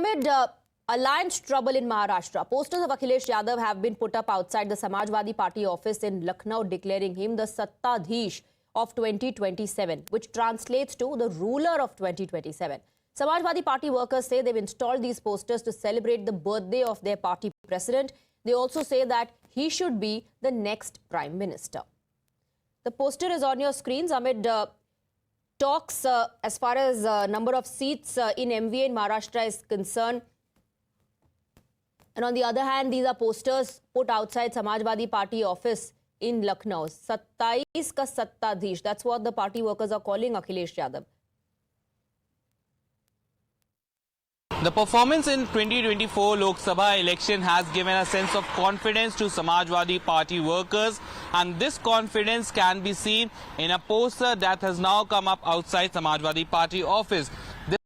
amid alliance trouble in Maharashtra, posters of Akhilesh Yadav have been put up outside the Samajwadi Party office in Lucknow declaring him the Sattadhish of 2027, which translates to the ruler of 2027. Samajwadi Party workers say they've installed these posters to celebrate the birthday of their party president. They also say that he should be the next prime minister. The poster is on your screens amid talks as far as number of seats in MVA in Maharashtra is concerned. And on the other hand, these are posters put outside Samajwadi Party office in Lucknow. 27 ka Sattadhish. That's what the party workers are calling Akhilesh Yadav. The performance in 2024 Lok Sabha election has given a sense of confidence to Samajwadi Party workers, and this confidence can be seen in a poster that has now come up outside Samajwadi Party office.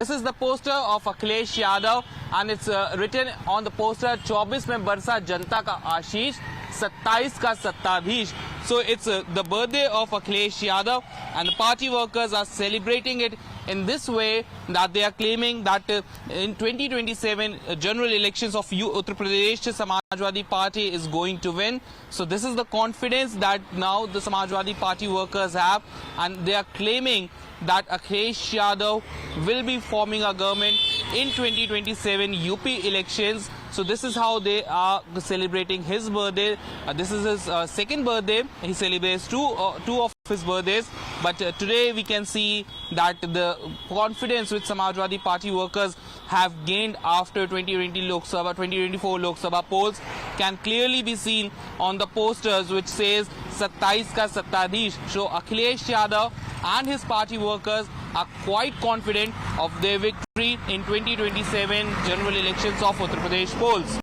This is the poster of Akhilesh Yadav, and it's written on the poster 24 mein barsa janta ka ashish, 27 ka Sattadhish. So it's the birthday of Akhilesh Yadav, and the party workers are celebrating it in this way that they are claiming that in 2027 general elections of Uttar Pradesh, Samajwadi Party is going to win. So this is the confidence that now the Samajwadi Party workers have, and they are claiming that Akhilesh Yadav will be forming a government in 2027 UP elections. So this is how they are celebrating his birthday. This is his second birthday. He celebrates two of his birthdays. But today we can see that the confidence which Samajwadi Party workers have gained after 2024 Lok Sabha polls can clearly be seen on the posters which says 27 ka Sattadhish. So Akhilesh Yadav and his party workers are quite confident of their victory in 2027 general elections of Uttar Pradesh polls.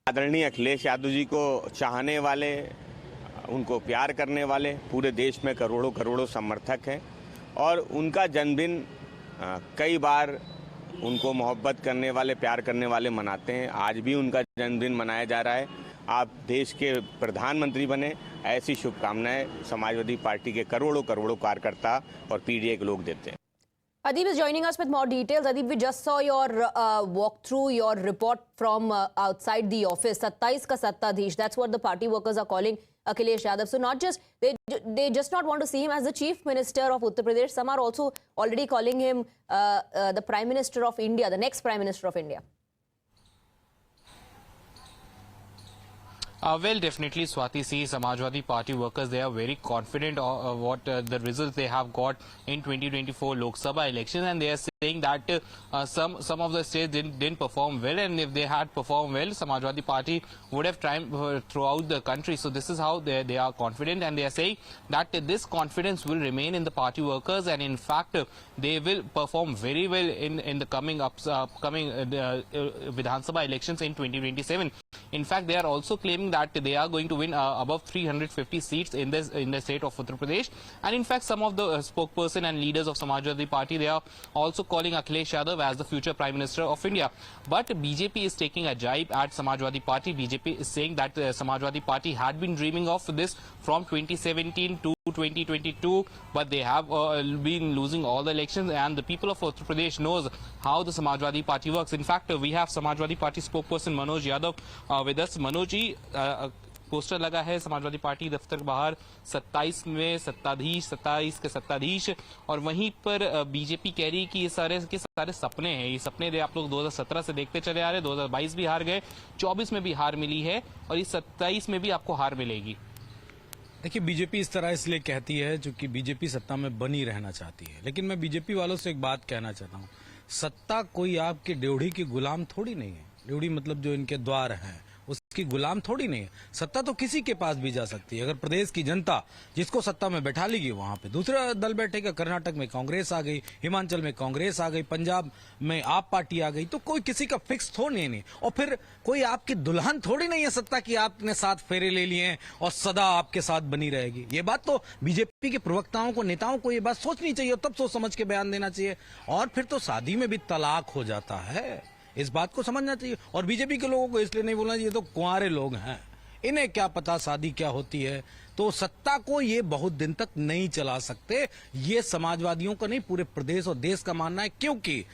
आदरणीय अखिलेश यादव जी को चाहने वाले, उनको प्यार करने वाले पूरे देश में करोड़ों करोड़ों समर्थक हैं, और उनका जन्मदिन कई बार उनको मोहब्बत करने वाले, प्यार करने वाले मनाते हैं। आज भी उनका जन्मदिन मनाया जा रहा है। आप देश के प्रधानमंत्री बने, ऐसी शुभकामनाएं समाजवादी पार्टी के करोड़ों करोड़ों कार्यकर्ता और पीडीए के लोग देते हैं। Adib is joining us with more details. Adib, we just saw your walkthrough, your report from outside the office. 27 ka Sattadhish. That's what the party workers are calling Akhilesh Yadav. So not just they just not want to see him as the chief minister of Uttar Pradesh. Some are also already calling him the prime minister of India, the next prime minister of India. Well, definitely, Swati, see, Samajwadi Party workers, they are very confident of what the results they have got in 2024 Lok Sabha election, and they are saying that some of the states didn't perform well, and if they had performed well, Samajwadi Party would have triumphed throughout the country. So this is how they are confident, and they are saying that this confidence will remain in the party workers, and in fact, they will perform very well in the coming Vidhan Sabha elections in 2027. In fact, they are also claiming that they are going to win above 350 seats in the state of Uttar Pradesh. And in fact, some of the spokesperson and leaders of Samajwadi Party, they are also calling Akhilesh Yadav as the future Prime Minister of India. But BJP is taking a jibe at Samajwadi Party. BJP is saying that Samajwadi Party had been dreaming of this from 2017 to 2022, but they have been losing all the elections, and the people of Uttar Pradesh knows how the Samajwadi Party works. In fact, we have Samajwadi Party spokesperson Manoj Yadav with us. Manoj ji, poster लगा है Samajwadi party दफ्तर के बाहर 27 में सत्ताधीश, 27 के सत्ताधीश, और वहीं पर बीजेपी कह रही है कि ये सारे के सारे सपने हैं। ये सपने आप लोग 2017 से देखते चले आ रहे, 2022 भी हार गए, 24 में भी हार मिली है, और इस 27 में भी आपको हार मिलेगी। देखिए, बीजेपी इस तरह इसलिए कहती है क्योंकि बीजेपी सत्ता में बनी रहना चाहती है। लेकिन मैं बीजेपी वालों से एक बात कहना चाहता हूँ, सत्ता कोई आपकी ड्योढ़ी की गुलाम थोड़ी नहीं है। ड्योढ़ी मतलब जो इनके द्वार हैं, उसकी गुलाम थोड़ी नहीं है। सत्ता तो किसी के पास भी जा सकती है। अगर प्रदेश की जनता जिसको सत्ता में बैठा लेगी, वहां पे दूसरा दल बैठेगा। कर्नाटक में कांग्रेस आ गई, हिमाचल में कांग्रेस आ गई, पंजाब में आप पार्टी आ गई, तो कोई किसी का फिक्स थोड़ी नहीं। और फिर कोई आपकी दुल्हन थोड़ी नहीं है सत्ता की, आपने 7 फेरे ले लिए हैं और सदा आपके साथ बनी रहेगी। ये बात तो बीजेपी के प्रवक्ताओं को, नेताओं को ये बात सोचनी चाहिए, तब सोच समझ के बयान देना चाहिए। और फिर तो शादी में भी तलाक हो जाता है, इस बात को समझना चाहिए। और बीजेपी के लोगों को इसलिए नहीं बोलना चाहिए, तो कुंवारे लोग हैं, इन्हें क्या पता शादी क्या होती है। तो सत्ता को ये बहुत दिन तक नहीं चला सकते, ये समाजवादियों का नहीं पूरे प्रदेश और देश का मानना है, क्योंकि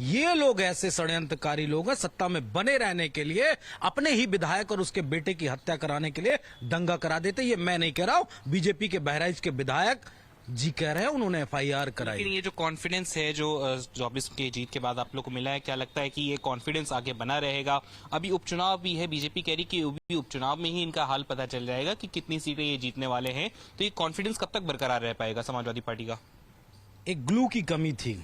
ये लोग ऐसे षड्यंत्रकारी लोग हैं सत्ता में बने रहने के लिए अपने ही विधायक और उसके बेटे की हत्या कराने के लिए दंगा करा देते। ये मैं नहीं कह रहा हूं, बीजेपी के बहराइच के विधायक जी कह रहे हैं, उन्होंने एफआईआर कराई। लेकिन ये जो कॉन्फिडेंस है जो 24 के जीत के बाद आप लोग को मिला है, क्या लगता है कि ये कॉन्फिडेंस आगे बना रहेगा? अभी उपचुनाव भी है, बीजेपी कह रही कि अभी उपचुनाव में ही इनका हाल पता चल जाएगा कि कितनी सीटें ये जीतने वाले हैं, तो ये कॉन्फिडेंस कब तक बरकरार रह पाएगा समाजवादी पार्टी का? एक ग्लू की कमी थी,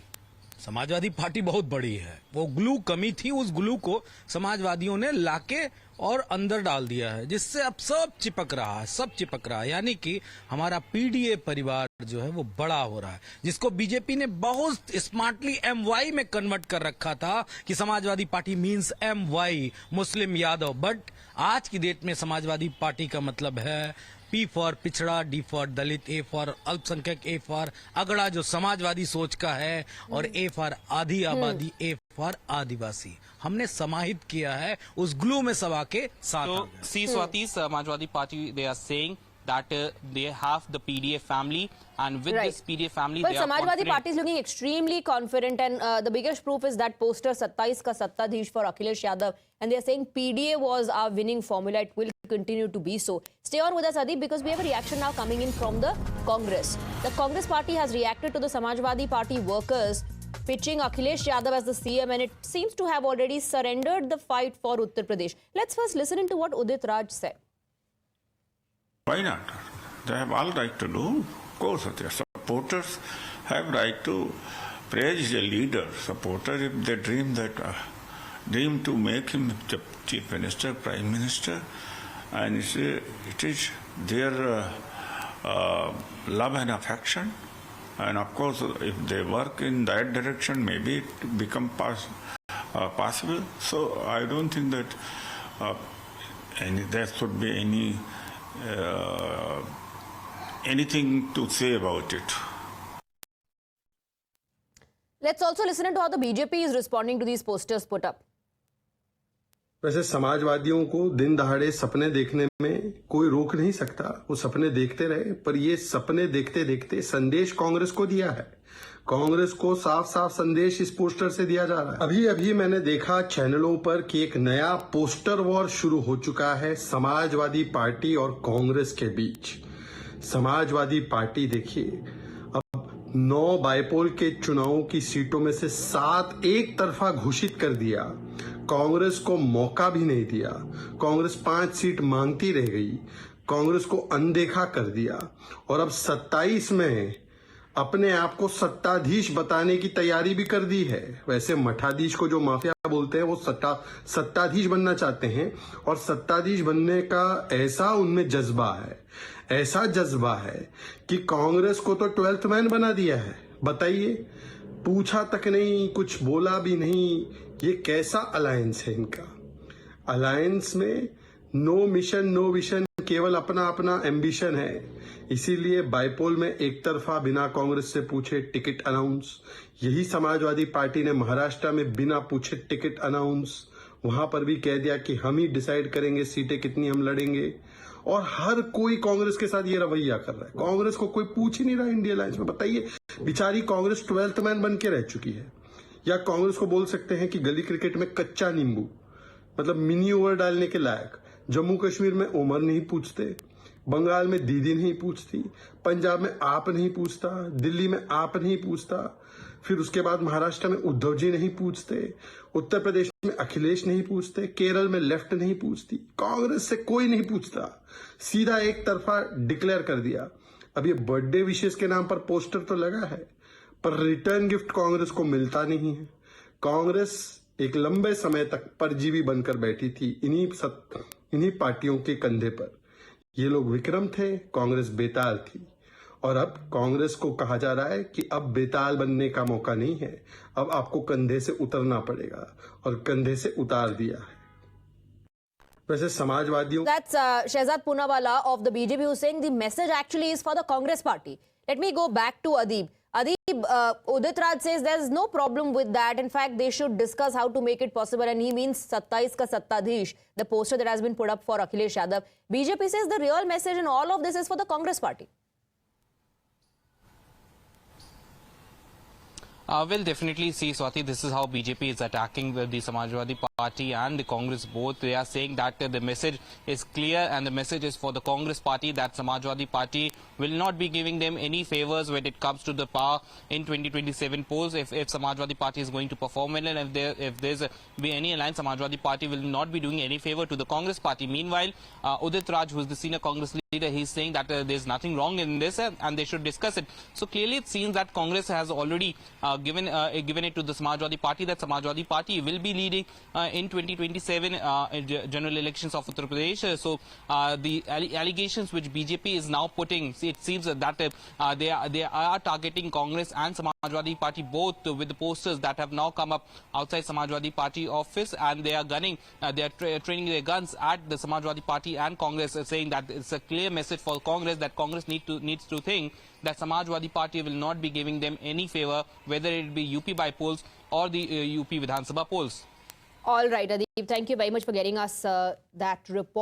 समाजवादी पार्टी बहुत बड़ी है, वो ग्लू कमी थी, उस ग्लू को समाजवादियों ने लाके और अंदर डाल दिया है, जिससे अब सब चिपक रहा है, सब चिपक रहा है। यानी कि हमारा पीडीए परिवार जो है वो बड़ा हो रहा है, जिसको बीजेपी ने बहुत स्मार्टली एमवाई में कन्वर्ट कर रखा था कि Samajwadi party means MY, Muslim Yadav. But आज की डेट में समाजवादी पार्टी का मतलब है पी फॉर पिछड़ा, D for Dalit, A for अल्पसंख्यक, ए फॉर अगड़ा जो समाजवादी सोच का है, और ए फॉर आधी आबादी, ए फॉर आदिवासी। हमने समाहित किया है उस ग्लू में सभा के साथ। So, see Swati, Samajwadi Party, they are saying that they have the PDA family, and with this PDA family, Well, they are Samajwadi confident. Party is looking extremely confident, and the biggest proof is that poster 27 ka Sattadhish for Akhilesh Yadav, and they are saying PDA was our winning formula. It will continue to be so. Stay on with us, Adib, because we have a reaction now coming in from the Congress. The Congress party has reacted to the Samajwadi Party workers pitching Akhilesh Yadav as the CM, and it seems to have already surrendered the fight for Uttar Pradesh. Let's first listen into what Udit Raj said. Why not? They have all right to do. Of course, their supporters have right to praise the leader. Supporters, if they dream to make him the chief minister, prime minister, and it is their love and affection. And of course, if they work in that direction, maybe it become possible. So I don't think that there should be anything to say about it. Let's also listen to how the BJP is responding to these posters put up. वैसे समाजवादियों को दिन दहाड़े सपने देखने में कोई रोक नहीं सकता, वो सपने देखते रहे, पर ये सपने देखते देखते संदेश कांग्रेस को दिया है। कांग्रेस को साफ साफ संदेश इस पोस्टर से दिया जा रहा है। अभी अभी मैंने देखा चैनलों पर कि एक नया पोस्टर वॉर शुरू हो चुका है समाजवादी पार्टी और कांग्रेस के बीच। समाजवादी पार्टी देखिए, अब 9 बाइपोल के चुनावों की सीटों में से 7 एक तरफा घोषित कर दिया। कांग्रेस को मौका भी नहीं दिया। कांग्रेस 5 सीट मांगती रह गई। कांग्रेस को अनदेखा कर दिया, और अब 27 में अपने आप को सत्ताधीश बताने की तैयारी भी कर दी है। वैसे मठाधीश को जो माफिया बोलते हैं, वो सत्ताधीश बनना चाहते हैं, और सत्ताधीश बनने का ऐसा उनमें जज्बा है, ऐसा जज्बा है कि कांग्रेस को तो 12th मैन बना दिया है। बताइए, पूछा तक नहीं, कुछ बोला भी नहीं। ये कैसा अलायंस है इनका? अलायंस में नो मिशन नो विजन, केवल अपना अपना एम्बिशन है। इसीलिए बाइपोल में एक तरफा बिना कांग्रेस से पूछे टिकट अनाउंस। यही समाजवादी पार्टी ने महाराष्ट्र में बिना पूछे टिकट अनाउंस, वहां पर भी कह दिया कि हम ही डिसाइड करेंगे सीटें कितनी हम लड़ेंगे। और हर कोई कांग्रेस के साथ ये रवैया कर रहा है। कांग्रेस को कोई पूछ ही नहीं रहा इंडिया अलायंस में। बताइए, बेचारी कांग्रेस 12th मैन बन के रह चुकी है। या कांग्रेस को बोल सकते हैं कि गली क्रिकेट में कच्चा नींबू, मतलब मिनी ओवर डालने के लायक। जम्मू कश्मीर में उमर नहीं पूछते, बंगाल में दीदी नहीं पूछती, पंजाब में आप नहीं पूछता, दिल्ली में आप नहीं पूछता, फिर उसके बाद महाराष्ट्र में उद्धव जी नहीं पूछते, उत्तर प्रदेश में अखिलेश नहीं पूछते, केरल में लेफ्ट नहीं पूछती। कांग्रेस से कोई नहीं पूछता, सीधा एक तरफा डिक्लेयर कर दिया। अब ये बर्थडे विशेष के नाम पर पोस्टर तो लगा है, पर रिटर्न गिफ्ट कांग्रेस को मिलता नहीं है। कांग्रेस एक लंबे समय तक परजीवी बनकर बैठी थी इन्हीं पार्टियों के कंधे पर। ये लोग विक्रम थे, कांग्रेस बेताल थी, और अब कांग्रेस को कहा जा रहा है कि अब बेताल बनने का मौका नहीं है, अब आपको कंधे से उतरना पड़ेगा, और कंधे से उतार दिया है। वैसे समाजवादियों That's Shehzad Poonawalla of the BJP who's saying the message actually is for the Congress party. Let me go back to Adib. Adib, Udit Raj says there's no problem with that. In fact, they should discuss how to make it possible. And he means 27 ka Sattadhish, the poster that has been put up for Akhilesh Yadav. BJP says the real message in all of this is for the Congress party. We'll definitely see, Swati. This is how BJP is attacking the Samajwadi Party and the Congress both. They are saying that the message is clear, and the message is for the Congress Party that Samajwadi Party will not be giving them any favors when it comes to the power in 2027 polls. If Samajwadi Party is going to perform well, and if there's be any alliance, Samajwadi Party will not be doing any favor to the Congress Party. Meanwhile, Udit Raj, who is the senior Congress leader, he's saying that there's nothing wrong in this and they should discuss it. So clearly it seems that Congress has already given it to the Samajwadi Party, that Samajwadi Party will be leading in 2027 general elections of Uttar Pradesh. So the allegations which BJP is now putting, see, it seems that they are targeting Congress and Samajwadi Party both with the posters that have now come up outside Samajwadi Party office, and they are gunning, they are training their guns at the Samajwadi Party and Congress, saying that it's a clear message for Congress that Congress needs to think that Samajwadi Party will not be giving them any favor, whether it be UP by polls or the UP Vidhan Sabha polls. All right, Adib, thank you very much for getting us that report.